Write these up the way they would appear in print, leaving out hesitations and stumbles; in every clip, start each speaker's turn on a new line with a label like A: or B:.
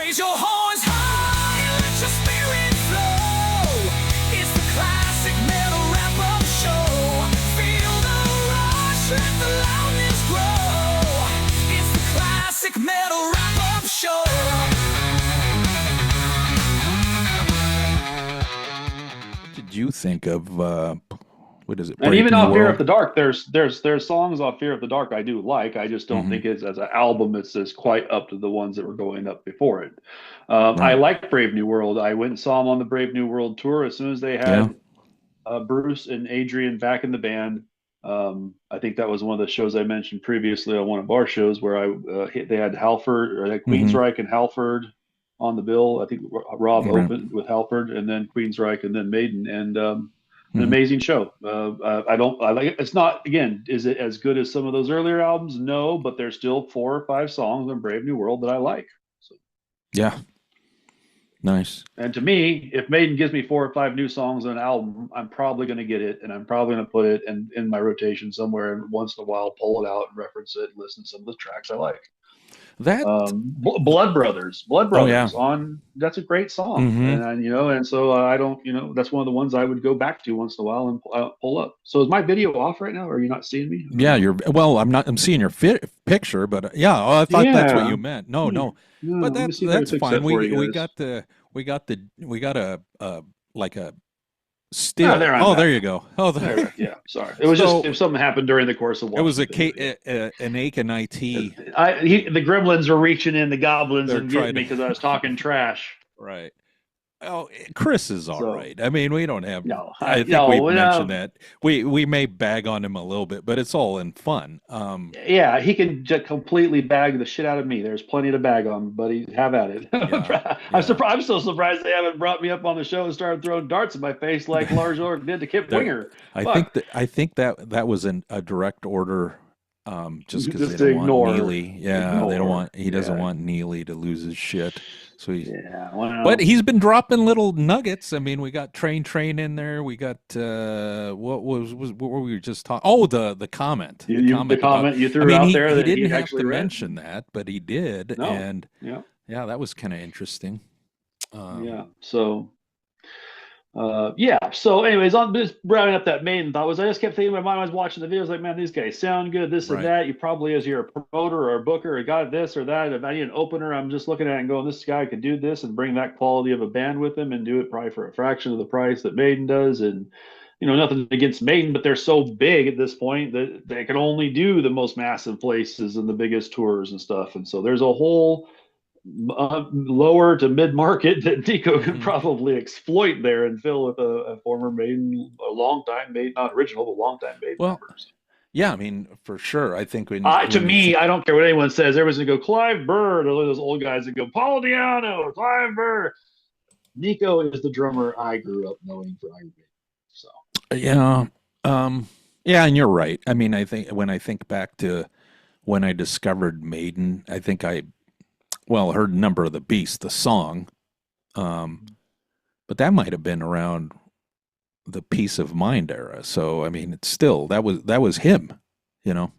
A: Raise your horns high and let your spirit flow. It's the classic metal wrap-up show. Feel the rush, let the loudness grow. It's the classic metal wrap-up show.
B: What did you think of what is it?
C: And even
B: Brave New
C: off Fear
B: World?
C: of the Dark, there's songs off Fear of the Dark I do like. I just don't think it's as an album it's quite up to the ones that were going up before it. I like Brave New World. I went and saw them on the Brave New World tour as soon as they had Bruce and Adrian back in the band. I think that was one of the shows I mentioned previously on one of our shows where they had Halford or Queensryche and Halford on the bill. I think Rob opened with Halford and then Queensryche and then Maiden, and an amazing show. I like it. It's not, again, is it as good as some of those earlier albums? No, but there's still 4 or 5 songs on Brave New World that I like. So.
B: Yeah. Nice.
C: And to me, if Maiden gives me 4 or 5 new songs on an album, I'm probably going to get it, and I'm probably going to put it in my rotation somewhere, and once in a while pull it out and reference it and listen to some of the tracks I like.
B: That
C: Blood Brothers
B: on
C: that's a great song, and so I don't, that's one of the ones I would go back to once in a while and pull up. So is my video off right now? Or are you not seeing me?
B: Yeah, I'm seeing your picture, but I thought that's what you meant. No, but that's fine. We got a like a still. There you go.
C: Yeah, sorry. It was just if something happened during the course of
B: it was an Aiken IT.
C: The gremlins were reaching in, the goblins, and getting me because I was talking trash.
B: Right. Oh, Chris is all right. I mean, we don't have.
C: No,
B: I think we mentioned that. We may bag on him a little bit, but it's all in fun.
C: Yeah, he can just completely bag the shit out of me. There's plenty to bag on, buddy. Have at it. I'm so surprised they haven't brought me up on the show and started throwing darts in my face like Lars Ulrich did to Kip Winger.
B: I think that was a direct order. Just because they don't want Neely. Yeah, they don't want. He doesn't want Neely to lose his shit. So but he's been dropping little nuggets. I mean, we got Train in there. We got what were we just talking? Oh, the comment.
C: The comment you threw out there.
B: He didn't have to mention that, but he did. No. And that was kind of interesting.
C: So. So anyways, on just rounding up that Maiden thought I just kept thinking in my mind, I was watching the videos like, man, these guys sound good, this and that. You probably, as you're a promoter or a booker or got this or that, if I need an opener, I'm just looking at it and going, this guy could do this and bring that quality of a band with him and do it probably for a fraction of the price that Maiden does. And nothing against Maiden, but they're so big at this point that they can only do the most massive places and the biggest tours and stuff. And so there's a whole lower to mid market that Nico could probably exploit there and fill with a former Maiden, a long time Maiden, not original, but long time Maiden members.
B: Yeah, I mean, for sure. I think
C: I don't care what anyone says. Everyone's gonna go Clive Bird, or those old guys that go Paul Di'Anno, Clive Bird. Nico is the drummer I grew up knowing for Iron Maiden. So
B: and you're right. I mean, I think when I think back to when I discovered Maiden, I think I heard Number of the Beast, the song, but that might have been around the Peace of Mind era. So I mean, it's still that was him,
C: And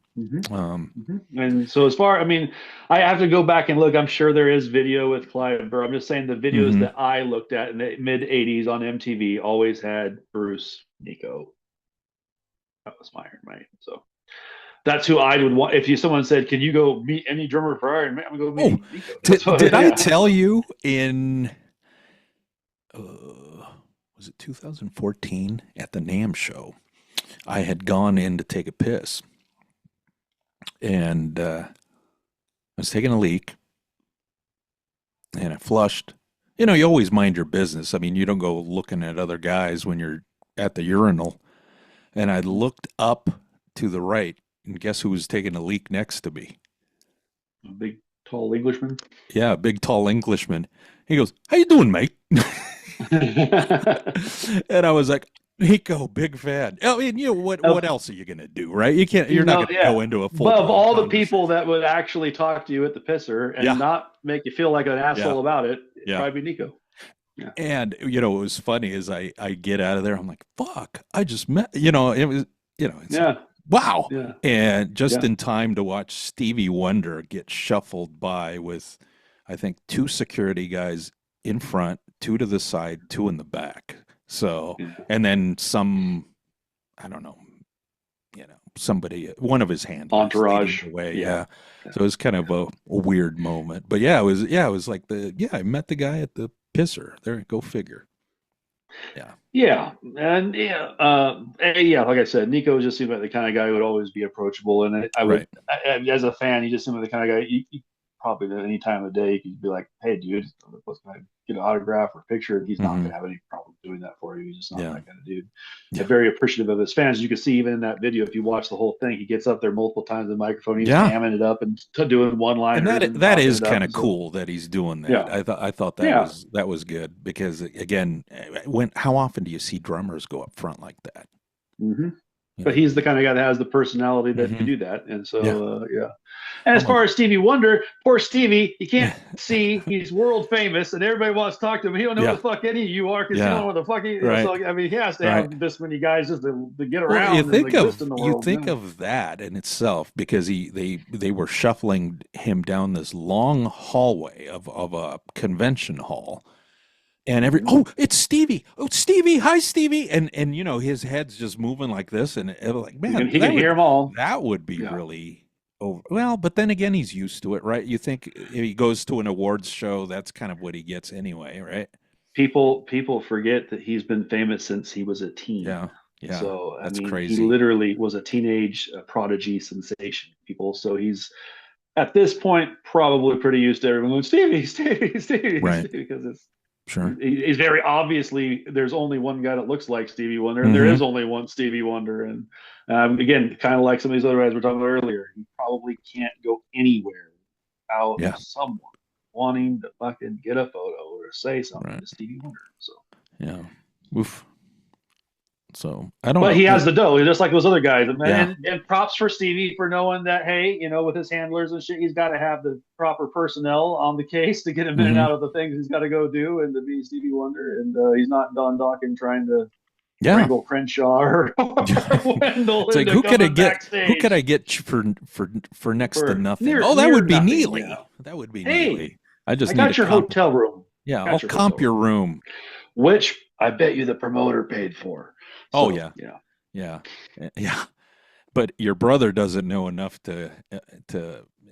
C: so as far, I have to go back and look. I'm sure there is video with Clive Burr. I'm just saying the videos that I looked at in the mid '80s on MTV always had Bruce, Nico. That was my Iron Maiden. So. That's who I would want. If someone said, "Can you go meet any drummer for Iron Maiden?" I'm going to go meet Nico.
B: Did I tell you in was it 2014 at the NAMM show? I had gone in to take a piss, and I was taking a leak, and I flushed. You always mind your business. I mean, you don't go looking at other guys when you're at the urinal. And I looked up to the right. And guess who was taking a leak next to me?
C: A big, tall Englishman?
B: Yeah, a big, tall Englishman. He goes, "How you doing, mate?" And I was like, Nico, big fan. I mean, what else are you going to do, right? You're not going to go into a full.
C: But of all the people that would actually talk to you at the pisser and not make you feel like an asshole about it, it'd probably be Nico.
B: Yeah. And, it was funny as I get out of there, I'm like, fuck, I just met, it was, it's like, wow. And just in time to watch Stevie Wonder get shuffled by with I think 2 security guys in front, 2 to the side, 2 in the back. So, and then some, I don't know, somebody, one of his handlers,
C: entourage
B: away. Yeah. So it was kind of a weird moment, but it was like I met the guy at the pisser there. Go figure.
C: Yeah. And like I said, Nico just seemed like the kind of guy who would always be approachable. And I would, as a fan, he just seemed like the kind of guy you probably at any time of the day, you could be like, hey, dude, let's get an autograph or a picture. And he's not going to have any problem doing that for you. He's just not that kind of dude. Yeah. Very appreciative of his fans. You can see even in that video, if you watch the whole thing, he gets up there multiple times in the microphone. He's hamming it up and doing one-liners.
B: And that is kind of cool that he's doing that. Yeah. I thought that was good because, again, how often do you see drummers go up front like that?
C: Mm-hmm. But he's the kind of guy that has the personality that can do that. And so, And as far as Stevie Wonder, poor Stevie, you can't see. He's world famous, and everybody wants to talk to him. He don't know who the fuck any of you are because he don't know what the fuck he is. So, I mean, he has to have this many guys just to get around.
B: You think of that in itself because they were shuffling him down this long hallway of a convention hall. And it's Stevie. Oh, Stevie. Hi, Stevie. And his head's just moving like this. And like, man,
C: he can hear them all.
B: That would be really over. Well, but then again, he's used to it, right? You think if he goes to an awards show, that's kind of what he gets anyway, right?
C: People forget that he's been famous since he was a teen. Yeah. So
B: that's crazy.
C: He literally was a teenage prodigy sensation. So he's at this point probably pretty used to everyone going, Stevie,
B: right?
C: Because it's.
B: Sure.
C: He's very obviously, there's only one guy that looks like Stevie Wonder, and there is only one Stevie Wonder. And again, kind of like some of these other guys we were talking about earlier, he probably can't go anywhere without someone wanting to fucking get a photo or say something to Stevie Wonder. So
B: oof. So I don't.
C: But he has the dough, just like those other guys. And props for Stevie for knowing that. Hey, with his handlers and shit, he's got to have the proper personnel on the case to get him in and out of the things he's got to go do, and to be Stevie Wonder. And he's not Don Dokken trying to wrangle Crenshaw or Wendell.
B: It's like who could I get for next to nothing? That would be Neely. Yeah. That would be Neely. I
C: got your hotel room.
B: Yeah, I'll comp your room,
C: which I bet you the promoter paid for.
B: So, yeah. But your brother doesn't know enough to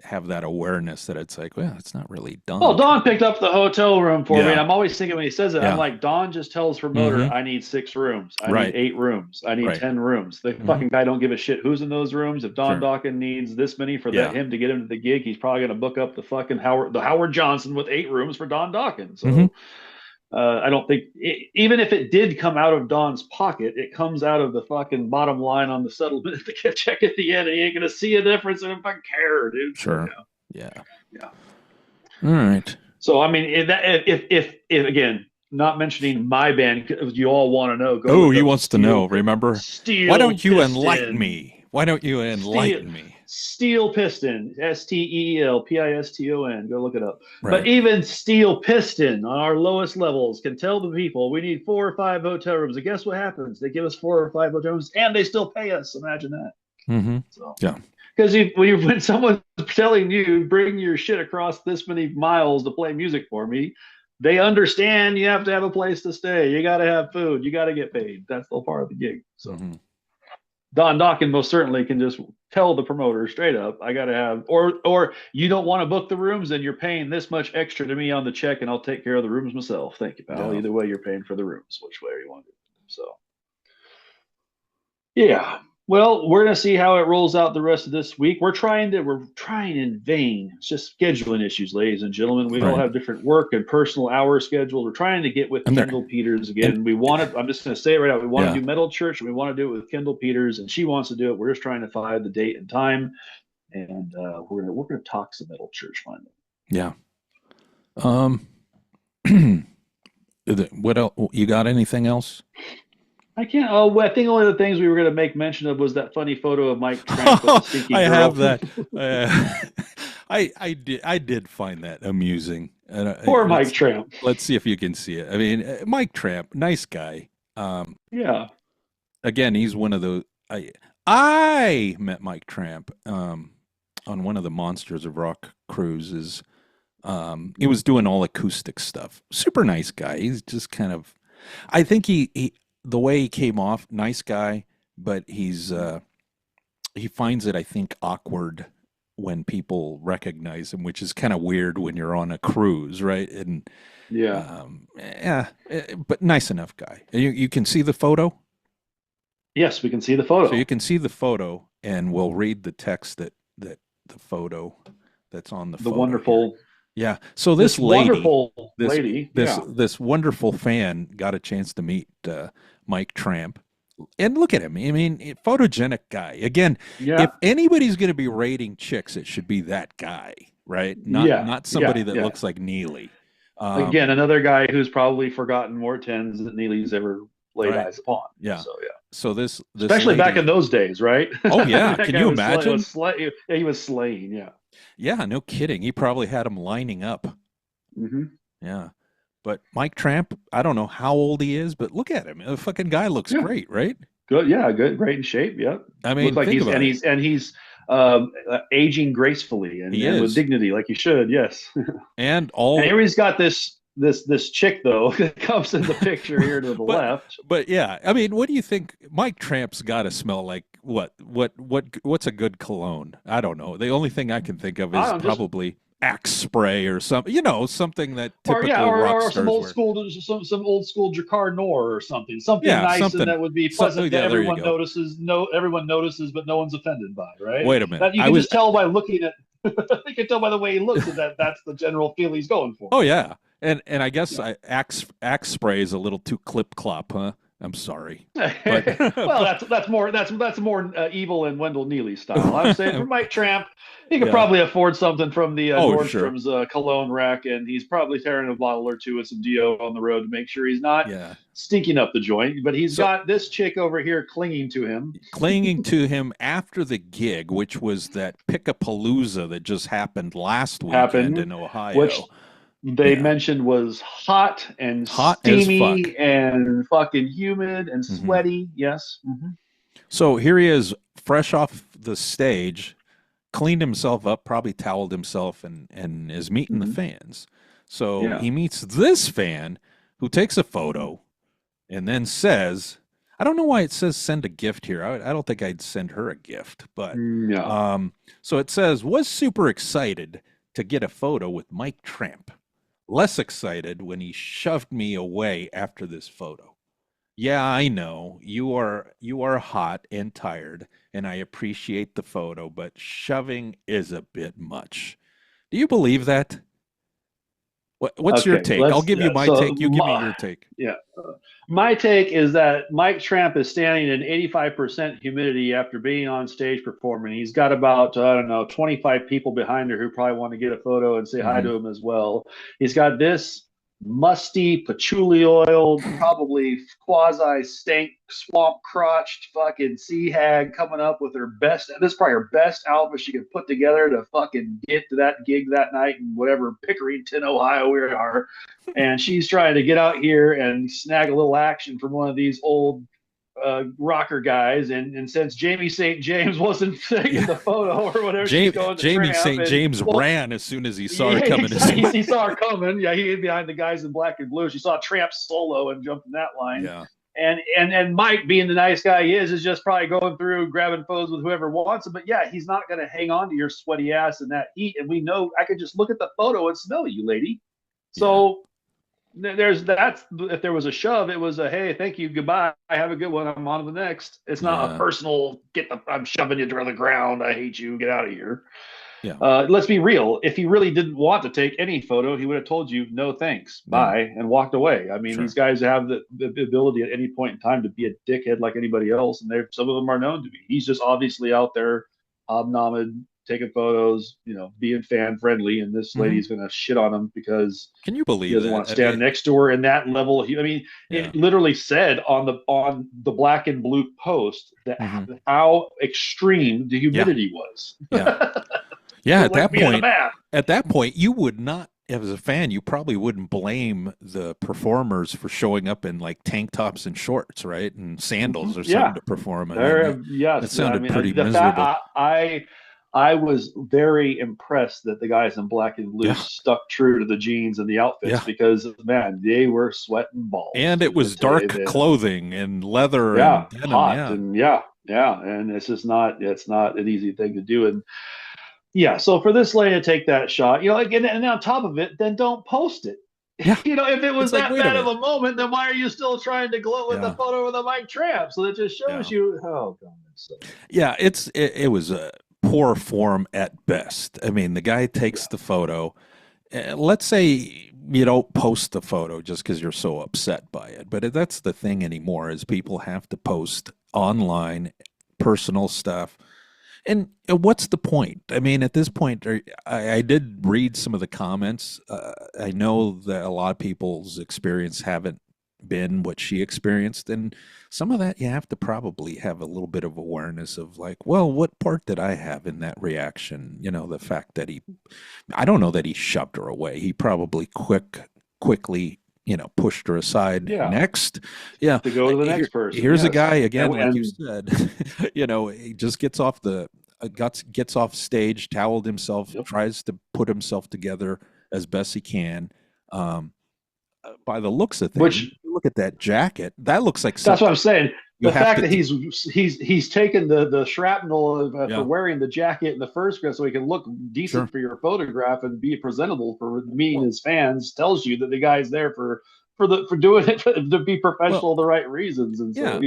B: have that awareness that it's like, well, it's not really done.
C: Well, Don picked up the hotel room for me, and I'm always thinking when he says it, I'm like, Don just tells promoter, I need 6 rooms, I need 8 rooms, I need 10 rooms. The fucking guy don't give a shit who's in those rooms. If Don Dokken needs this many for him to get him to the gig, he's probably going to book up the fucking Howard Johnson with 8 rooms for Don Dokken. So. I don't think, even if it did come out of Don's pocket, it comes out of the fucking bottom line on the settlement the check at the end. And he ain't going to see a difference and if I care, dude.
B: Sure. Yeah. All right.
C: So, I mean, if again, not mentioning my band, because you all want to know.
B: He wants to know, remember? Why don't you enlighten me?
C: Steel Piston, STEELPISTON. Go look it up. Right. But even Steel Piston on our lowest levels can tell the people we need 4 or 5 hotel rooms. And guess what happens? They give us 4 or 5 hotel rooms, and they still pay us. Imagine that.
B: Mm-hmm.
C: So,
B: yeah.
C: Because when someone's telling you bring your shit across this many miles to play music for me, they understand you have to have a place to stay. You got to have food. You got to get paid. That's all part of the gig. So. Don Dokken most certainly can just tell the promoter straight up, I got to have, or you don't want to book the rooms, and you're paying this much extra to me on the check, and I'll take care of the rooms myself. Thank you, pal. Either way, you're paying for the rooms, which way you want to do them. So, yeah. Well, we're going to see how it rolls out the rest of this week. We're trying in vain. It's just scheduling issues, ladies and gentlemen. We all have different work and personal hour schedules. We're trying to get with Kendall Peters again. I'm just going to say it right now. We want to do Metal Church, and we want to do it with Kendall Peters, and she wants to do it. We're just trying to find the date and time, and we're going to talk some Metal Church finally.
B: Yeah. What else? You got anything else?
C: I can't. Oh, I think one of the things we were going to make mention of was that funny photo of Mike Tramp with the stinky girl.
B: I have that. I did find that amusing.
C: Poor Mike Tramp.
B: Let's see if you can see it. I mean, Mike Tramp, nice guy.
C: Yeah.
B: Again, he's one of those. I met Mike Tramp on one of the Monsters of Rock cruises He was doing all acoustic stuff. Super nice guy. He's just kind of, I think he the way he came off, nice guy, but he finds it, I think, awkward when people recognize him, which is kind of weird when you're on a cruise, right? And but nice enough guy. You can see the photo?
C: Yes, we can see the photo.
B: So you can see the photo, and we'll read the text that the photo that's on the photo.
C: The wonderful
B: here. Yeah. So this
C: wonderful lady,
B: this wonderful fan got a chance to meet Mike Tramp. And look at him. I mean, photogenic guy. Again, if anybody's going to be rating chicks, it should be that guy, right? Not somebody that looks like Neely.
C: Again, another guy who's probably forgotten more tens than Neely's ever laid eyes upon.
B: Yeah. So this
C: especially
B: lady,
C: back in those days, right?
B: Oh yeah. Can you imagine?
C: He was slaying. Yeah.
B: Yeah. No kidding. He probably had him lining up.
C: Mm-hmm.
B: Yeah. But Mike Tramp, I don't know how old he is, but look at him. The fucking guy looks great, right?
C: Good, good, great in shape. Yep.
B: I mean,
C: looks like he's aging gracefully and with dignity, like he should. Yes.
B: And
C: here he's got this chick though that comes in the picture here to the left.
B: But yeah, I mean, what do you think? Mike Tramp's got to smell like what's a good cologne? I don't know. The only thing I can think of is probably Axe spray or something, something that typical rock stars
C: wear. Some old school Jacquard Noir or something nice and that would be pleasant that everyone notices. Everyone notices, but no one's offended by, right?
B: Wait a minute,
C: you can just tell by looking at. You can tell by the way he looks that's the general feel he's going for.
B: Oh yeah, and I guess Axe spray is a little too clip clop, huh? I'm sorry.
C: But, well, that's more evil and Wendell Neely style. I'm saying for Mike Tramp, he could probably afford something from the Nordstrom's cologne rack, and he's probably tearing a bottle or two with some Dio on the road to make sure he's not stinking up the joint. But he's got this chick over here clinging to him
B: after the gig, which was that Pickapalooza that just happened last weekend in Ohio.
C: Which they mentioned was hot steamy and fucking humid and sweaty. Yes. Mm-hmm.
B: So here he is, fresh off the stage, cleaned himself up, probably toweled himself, and is meeting the fans. So he meets this fan who takes a photo and then says, I don't know why it says send a gift here. I don't think I'd send her a gift, but so it says, was super excited to get a photo with Mike Tramp. Less excited when he shoved me away after this photo. Yeah, I know you are hot and tired, and I appreciate the photo, but shoving is a bit much. Do you believe that? What's your take? I'll give you my take. You give me your take.
C: Yeah. My take is that Mike Tramp is standing in 85% humidity after being on stage performing. He's got about, 25 people behind her who probably want to get a photo and say hi to him as well. He's got this musty, patchouli oiled, probably quasi stank, swamp crotched fucking sea hag coming up with her best. This is probably her best outfit she could put together to fucking get to that gig that night in whatever Pickerington, Ohio we are. And she's trying to get out here and snag a little action from one of these old rocker guys, and since Jamie St. James wasn't taking the photo or whatever,
B: Jamie St. James ran as soon as he saw her coming.
C: He saw her coming. Yeah, he hid behind the guys in black and blue. She saw Tramp solo and jumped in that line.
B: Yeah.
C: And Mike, being the nice guy he is just probably going through grabbing photos with whoever wants him. But yeah, he's not going to hang on to your sweaty ass in that heat. And we know I could just look at the photo and smell you, lady. So. There's if there was a shove, it was a hey, thank you, goodbye, I have a good one, I'm on to the next. It's not a personal I'm shoving you to the ground, I hate you, get out of here. Let's be real. If he really didn't want to take any photo, he would have told you no thanks, bye, and walked away. I mean, these guys have the ability at any point in time to be a dickhead like anybody else, and some of them are known to be. He's just obviously out there hobnobbing, taking photos, being fan friendly, and this lady's going to shit on him because
B: can you believe
C: he doesn't want to stand next to her in that level. It literally said on the black and blue post that how extreme the humidity was.
B: At that point, you would not, as a fan, you probably wouldn't blame the performers for showing up in like tank tops and shorts, right, and sandals or something to perform. That sounded pretty miserable.
C: I was very impressed that the guys in Black and Blue stuck true to the jeans and the outfits because, man, they were sweating balls.
B: And it was dark clothing and leather and denim,
C: hot and and it's just it's not an easy thing to do. And so for this lady to take that shot, and on top of it, then don't post it. Yeah. If it was that bad of a moment, then why are you still trying to gloat with the photo of the Mike Tramp? So it just shows you, oh god.
B: Yeah, it was a poor form at best. I mean, the guy takes the photo. Let's say you don't post the photo just because you're so upset by it, but that's the thing anymore is people have to post online personal stuff. And what's the point? I mean, at this point, I did read some of the comments. I know that a lot of people's experience haven't been what she experienced, and some of that you have to probably have a little bit of awareness of like, well, what part did I have in that reaction? The fact that I don't know that he shoved her away. He probably quickly pushed her aside. Next. To
C: go to the next person.
B: Here's a guy again, like you said, he just gets off stage, toweled himself, tries to put himself together as best he can. By the looks of things, you look at that jacket. That looks like
C: that's what I'm saying. The fact that he's taken the shrapnel for wearing the jacket in the first place so he can look decent for your photograph and be presentable for me and his fans tells you that the guy's there for doing it to be professional, the right reasons. And so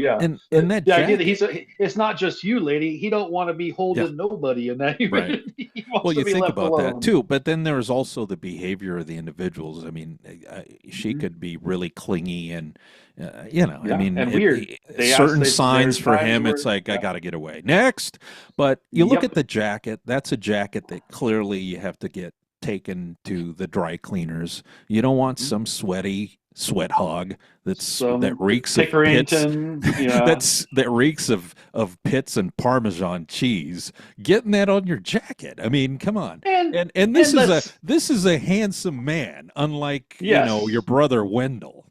B: and that
C: the idea that it's not just you, lady. He don't want to be holding nobody in that.
B: Right. Well, you think about that too, but then there's also the behavior of the individuals. I mean, she could be really clingy and I mean,
C: and weird.
B: Certain signs for him, it's like I got to get away next. But you look at the jacket. That's a jacket that clearly you have to get taken to the dry cleaners. You don't want some sweaty sweat hog that reeks of pits. That reeks of pits and Parmesan cheese. Getting that on your jacket. I mean, come on. And this is a handsome man, unlike your brother Wendell.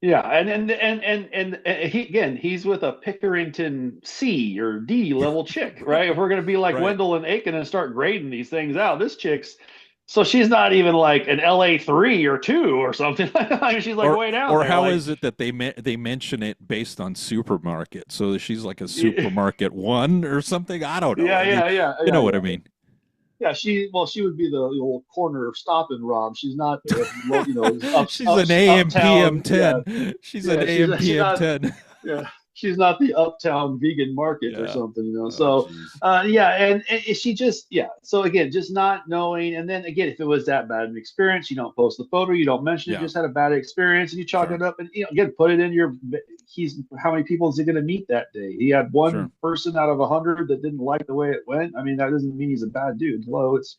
C: Yeah, and he's with a Pickerington C or D level chick, right? If we're gonna be like Wendell and Aiken and start grading these things out, this chick's. So she's not even like an LA 3 or 2 or something. I mean, she's like way down
B: or
C: there.
B: How is it that they mention it based on supermarket? So she's like a supermarket 1 or something? I don't know.
C: Yeah.
B: You know what I mean?
C: Yeah, she would be the old corner of Stop and Rob. She's not,
B: she's an AM PM 10. She's an AM PM 10.
C: Yeah. She's not the uptown vegan market or something, So, and she just, So again, just not knowing. And then again, if it was that bad an experience, you don't post the photo, you don't mention it. Just had a bad experience, and you chalk it up, and again, put it in your. How many people is he going to meet that day? He had one person out of 100 that didn't like the way it went. I mean, that doesn't mean he's a bad dude. Hello, it's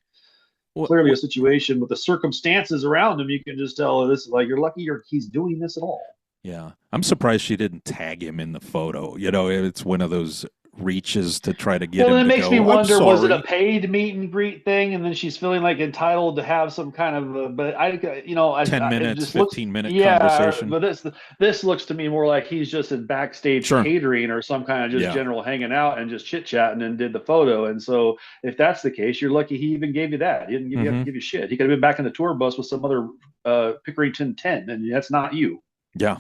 C: clearly a situation with the circumstances around him. You can just tell this like you're lucky he's doing this at all.
B: Yeah, I'm surprised she didn't tag him in the photo. It's one of those reaches to try to get him.
C: Well, it makes me wonder: was it
B: a
C: paid meet and greet thing, and then she's feeling like entitled to have some kind of?
B: 10 minutes, 15-minute conversation.
C: But this looks to me more like he's just in backstage catering or some kind of just general hanging out and just chit chatting and did the photo. And so, if that's the case, you're lucky he even gave you that. He didn't have to give you shit. He could have been back in the tour bus with some other Pickerington 10, and that's not you.
B: Yeah.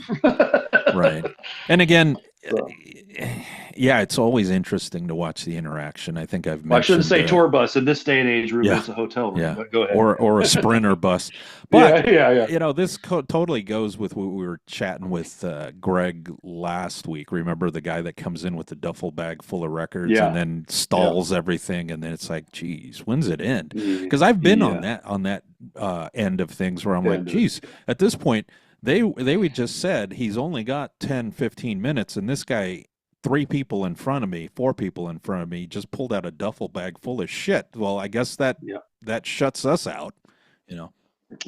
B: Right. And again, it's always interesting to watch the interaction. I think I've mentioned.
C: I shouldn't say tour bus in this day and age, Ruben. It's a hotel room. But go ahead.
B: Or a Sprinter bus. But
C: yeah.
B: This totally goes with what we were chatting with Greg last week. Remember the guy that comes in with a duffel bag full of records and then stalls everything, and then it's like, geez, when's it end? Because I've been on that end of things where I'm like, geez, at this point. They just said he's only got 10, 15 minutes, and this guy, 4 people in front of me, just pulled out a duffel bag full of shit. Well, I guess that shuts us out,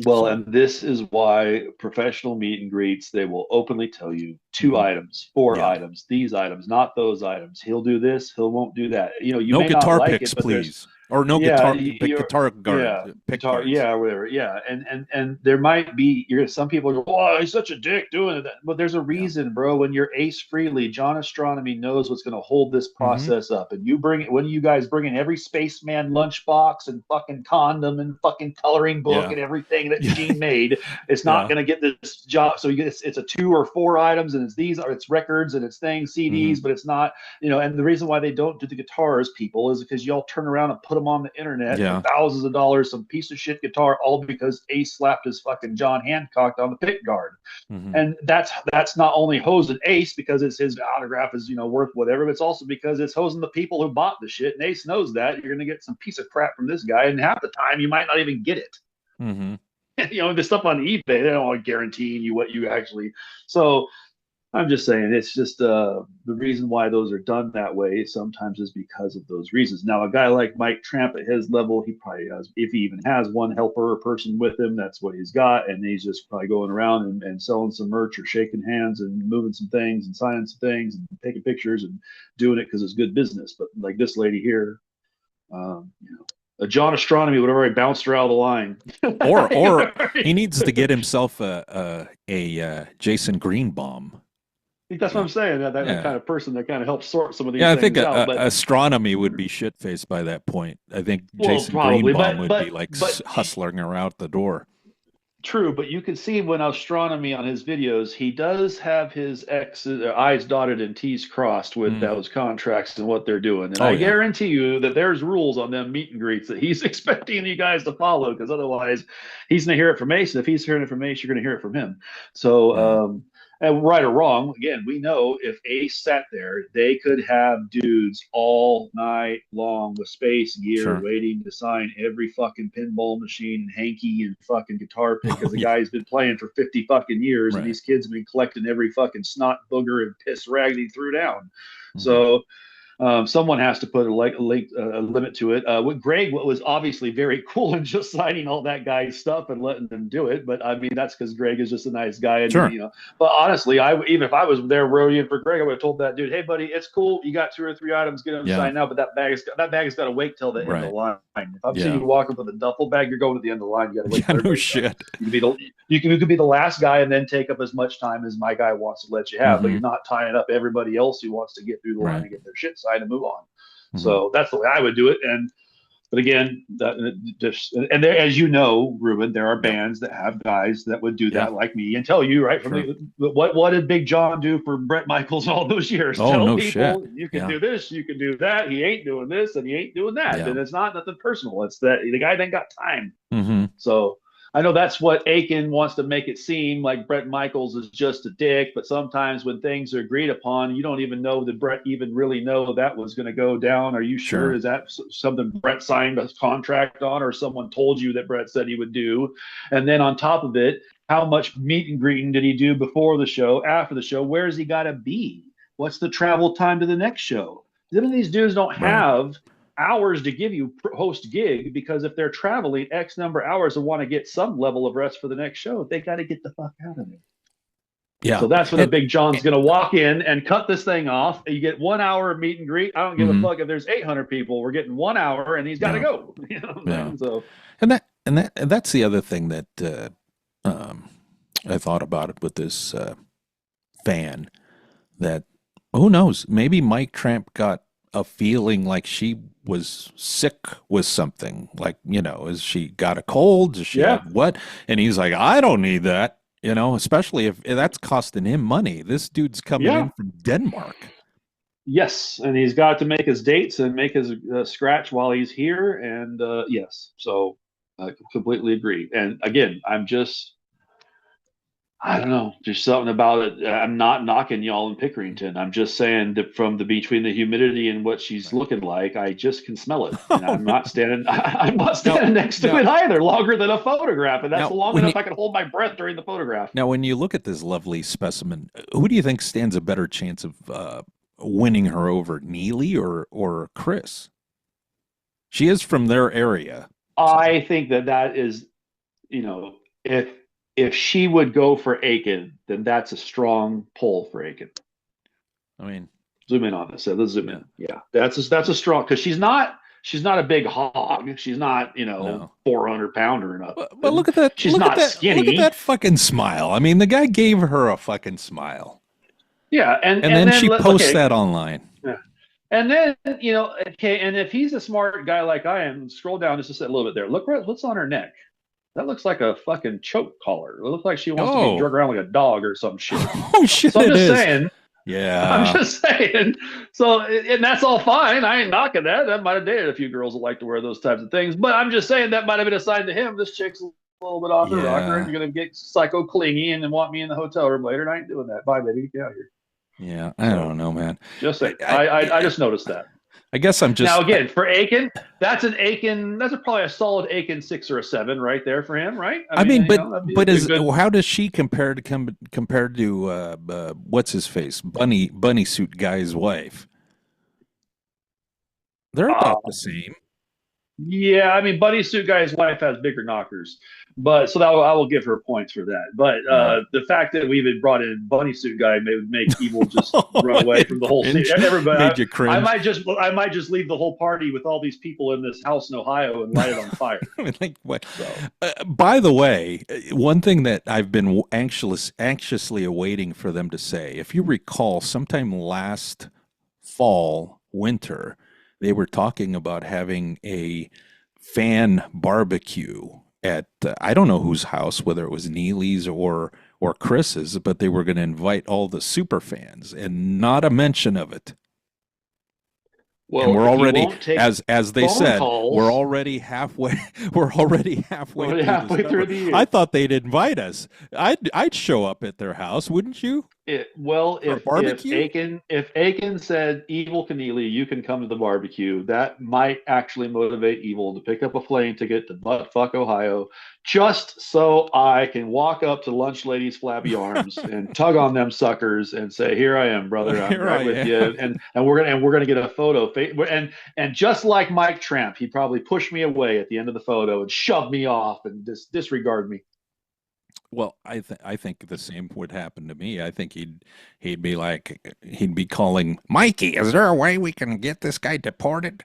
C: Well, and this is why professional meet and greets, they will openly tell you 2 items, 4 items, these items, not those items. He'll do this, he won't do that. You
B: no
C: may
B: guitar
C: not like
B: picks,
C: it, but
B: please. or no
C: Yeah,
B: guitar guard,
C: yeah,
B: pick
C: guitar,
B: guards.
C: yeah, whatever, yeah, and there might be some people go, oh, he's such a dick doing it, but there's a reason, bro. When you're Ace Frehley, John Astronomy knows what's going to hold this process up, and when you guys bring in every spaceman lunchbox and fucking condom and fucking coloring book and everything that Gene made, it's not going to get this job. So it's a 2 or 4 items, and it's records and it's things, CDs, but it's not, and the reason why they don't do the guitars, people, is because y'all turn around and put them on the internet for thousands of dollars, some piece of shit guitar, all because Ace slapped his fucking John Hancock on the pick guard. And that's not only hosing Ace because it's his autograph is worth whatever, but it's also because it's hosing the people who bought the shit, and Ace knows that you're going to get some piece of crap from this guy, and half the time you might not even get it. The stuff on eBay, they don't want to guarantee you what you actually. So I'm just saying, it's just the reason why those are done that way sometimes is because of those reasons. Now, a guy like Mike Tramp at his level, he probably has, if he even has one helper or person with him, that's what he's got. And he's just probably going around and selling some merch or shaking hands and moving some things and signing some things and taking pictures and doing it because it's good business. But like this lady here, a John Astronomy would have already bounced her out of the line.
B: or he needs to get himself a Jason Greenbaum.
C: I think that's what I'm saying. That kind of person that kind of helps sort some of these
B: things
C: out.
B: Yeah, I think Astronomy would be shit-faced by that point. I think Jason Greenbaum would be like hustling her out the door.
C: True, but you can see when Astronomy on his videos, he does have his I's dotted and T's crossed with those contracts and what they're doing. And I guarantee you that there's rules on them meet and greets that he's expecting you guys to follow, because otherwise he's going to hear it from Ace. If he's hearing it from Ace, you're going to hear it from him. So, and right or wrong, again, we know if Ace sat there, they could have dudes all night long with space gear waiting to sign every fucking pinball machine and hanky and fucking guitar pick, because the guy's been playing for 50 fucking years, and these kids have been collecting every fucking snot, booger, and piss rag he threw down. So someone has to put a limit to it. With Greg, what was obviously very cool in just signing all that guy's stuff and letting them do it. But I mean, that's because Greg is just a nice guy. And, but honestly, even if I was there roadieing for Greg, I would have told that dude, "Hey, buddy, it's cool. You got 2 or 3 items, get them signed now. But that bag's got to wait till the end of the line. If I'm seeing you walking with a duffel bag, you're going to the end of the line. You got to wait.
B: No shit.
C: You could be the last guy and then take up as much time as my guy wants to let you have, but you're not tying up everybody else who wants to get through the line and get their shit signed and move on. So that's the way I would do it. But again, and there, as you know, Ruben, there are bands that have guys that would do that, like me, and tell you what did Big John do for Bret Michaels all those years? Tell people you can do this, you can do that. He ain't doing this, and he ain't doing that. And it's not nothing personal. It's that the guy then got time. So I know that's what Aiken wants to make it seem like. Bret Michaels is just a dick, but sometimes when things are agreed upon, you don't even know that Bret even really know that was going to go down. Are you sure? Is that something Bret signed a contract on, or someone told you that Bret said he would do? And then on top of it, how much meet and greeting did he do before the show, after the show? Where's he got to be? What's the travel time to the next show? Some of these dudes don't have hours to give you host gig, because if they're traveling X number of hours and want to get some level of rest for the next show, they got to get the fuck out of there. So that's when the Big John's going to walk in and cut this thing off. You get 1 hour of meet and greet. I don't give a fuck if there's 800 people. We're getting 1 hour, and he's got to go. You know what I mean? So,
B: and that's the other thing that I thought about it with this fan. That who knows? Maybe Mike Tramp got a feeling like she was sick with something, like, is she got a cold? Does she have what? And he's like, I don't need that, especially if that's costing him money. This dude's coming in from Denmark.
C: Yes, and he's got to make his dates and make his scratch while he's here. And yes, so I completely agree. And again, I don't know. There's something about it. I'm not knocking y'all in Pickerington. I'm just saying that between the humidity and what she's looking like, I just can smell it. And I'm not standing. I'm not standing next to it either, longer than a photograph, and that's long enough I can hold my breath during the photograph.
B: Now, when you look at this lovely specimen, who do you think stands a better chance of winning her over, Neely or Chris? She is from their area.
C: I think that is, if she would go for Aiken, then that's a strong pull for Aiken.
B: I mean,
C: zoom in on this. So let's zoom in. Yeah, that's a strong, because she's not she's not a big hog. She's not, 400-pounder or nothing.
B: But look at that.
C: She's not skinny.
B: Look at that fucking smile. I mean, the guy gave her a fucking smile.
C: Yeah,
B: and then she posts that online.
C: Yeah. And then, okay, and if he's a smart guy like I am, scroll down just a little bit there. Look what's on her neck. That looks like a fucking choke collar. It looks like she wants to be drug around like a dog or some shit.
B: Oh shit!
C: So I'm just saying.
B: Yeah.
C: I'm just saying. So, and that's all fine. I ain't knocking that. That might have dated a few girls that like to wear those types of things. But I'm just saying that might have been a sign to him. This chick's a little bit off the rocker, and you're gonna get psycho clingy and then want me in the hotel room later. And I ain't doing that. Bye, baby. Get out here.
B: Yeah, I don't know, man.
C: Just saying. I just noticed that.
B: I guess I'm just
C: now again for Aiken. That's probably a solid Aiken 6 or a 7 right there for him, right?
B: I mean, how does she compare to what's his face bunny suit guy's wife? They're about the same.
C: Yeah, I mean, bunny suit guy's wife has bigger knockers, but so that I will give her points for that. But the fact that we even brought in bunny suit guy may make Evil just run away from the whole scene. Everybody,
B: made you cringe.
C: I might just leave the whole party with all these people in this house in Ohio and light it on fire.
B: I mean, like what? So. By the way, one thing that I've been anxiously awaiting for them to say, if you recall, sometime last winter, they were talking about having a fan barbecue at I don't know whose house, whether it was Neely's or Chris's, but they were going to invite all the super fans, and not a mention of it. Well, and we're already, as they said,
C: calls.
B: we're already halfway. We're already halfway through the year. I thought they'd invite us. I'd show up at their house, wouldn't you?
C: If Aiken said, "Evil Keneally, you can come to the barbecue," that might actually motivate Evil to pick up a plane ticket to buttfuck Ohio, just so I can walk up to Lunch Lady's flabby arms and tug on them suckers and say, "Here I am, brother. I'm right with you." And we're gonna get a photo. And just like Mike Tramp, he'd probably push me away at the end of the photo and shove me off and disregard me.
B: Well, I think the same would happen to me. I think he'd be calling Mikey. Is there a way we can get this guy deported?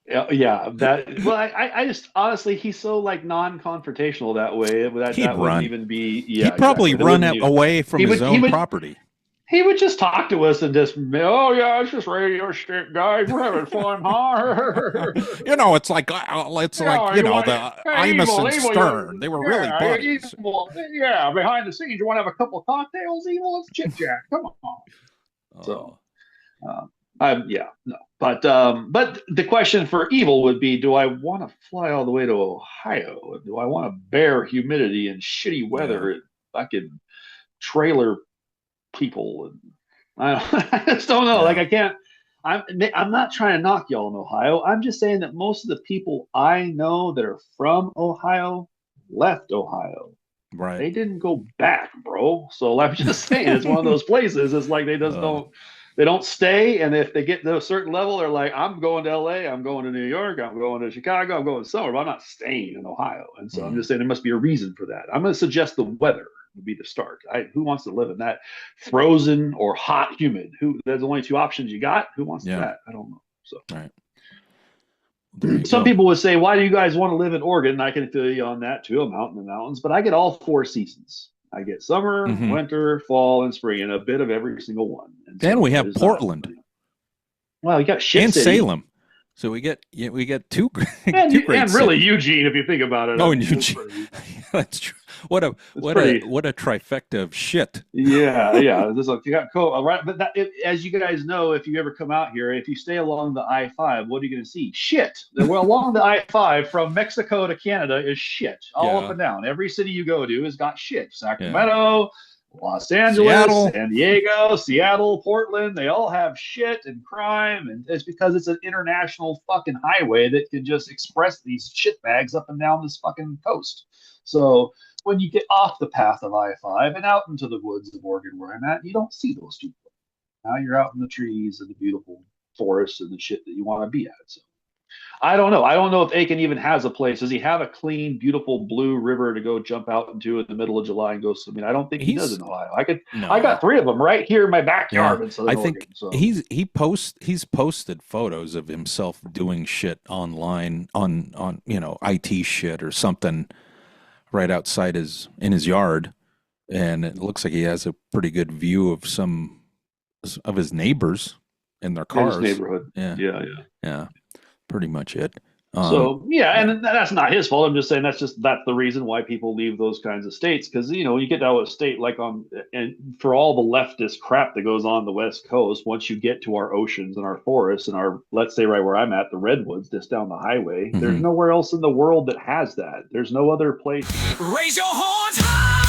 C: Yeah. I just honestly, he's so like non-confrontational that way. That wouldn't even be. Yeah,
B: he'd probably run away from his own property.
C: He would just talk to us and just, oh yeah, it's just radio shit, guys. We're having fun, huh?
B: It's like the Imus and Stern. They were really buddies.
C: Yeah, behind the scenes, you want to have a couple of cocktails, Evil? Let's chit chat. Come on. So, no. But the question for Evil would be: do I want to fly all the way to Ohio? Do I want to bear humidity and shitty weather and fucking trailer people? And I just don't know. Like, I can't. I'm not trying to knock y'all in Ohio. I'm just saying that most of the people I know that are from Ohio left Ohio.
B: Right.
C: They didn't go back, bro. So I'm just saying, it's one of those places. It's like they don't stay, and if they get to a certain level, they're like, I'm going to LA, I'm going to New York, I'm going to Chicago, I'm going somewhere, but I'm not staying in Ohio. And so I'm just saying there must be a reason for that. I'm going to suggest the weather would be the start. Who wants to live in that frozen or hot, humid? There's only two options you got. Who wants that? I don't know. So some people would say, why do you guys want to live in Oregon? And I can feel you on that too. I'm out in the mountains, but I get all 4 seasons. I get summer, winter, fall, and spring, and a bit of every single one. And
B: then we have Portland.
C: Well, you got shit
B: and
C: city.
B: Salem. So we get two great
C: and really
B: cities.
C: Eugene, if you think about it.
B: Oh, and Eugene. That's true. What a trifecta of shit.
C: Yeah. This like you got cool, right? But as you guys know, if you ever come out here, if you stay along the I-5, what are you going to see? Shit. Well, along the I-5 from Mexico to Canada is shit, all up and down. Every city you go to has got shit. Sacramento, Los Angeles, Seattle. San Diego, Seattle, Portland, they all have shit and crime, and it's because it's an international fucking highway that can just express these shit bags up and down this fucking coast. So when you get off the path of I-5 and out into the woods of Oregon where I'm at, you don't see those people. Now you're out in the trees and the beautiful forests and the shit that you want to be at. So I don't know. I don't know if Aiken even has a place. Does he have a clean, beautiful blue river to go jump out into in the middle of July and go swimming? I don't think he does in Ohio. I got 3 of them right here in my backyard in Southern Oregon. So.
B: He's posted photos of himself doing shit online on IT shit or something right outside in his yard, and it looks like he has a pretty good view of some of his neighbors in their cars.
C: In his neighborhood.
B: Yeah. Pretty much it.
C: So and that's not his fault. I'm just saying that's the reason why people leave those kinds of states, because you get out of a state like and for all the leftist crap that goes on the West Coast, once you get to our oceans and our forests and our, let's say right where I'm at, the redwoods just down the highway, there's nowhere else in the world that has that. There's no other place.
A: Raise your horns high.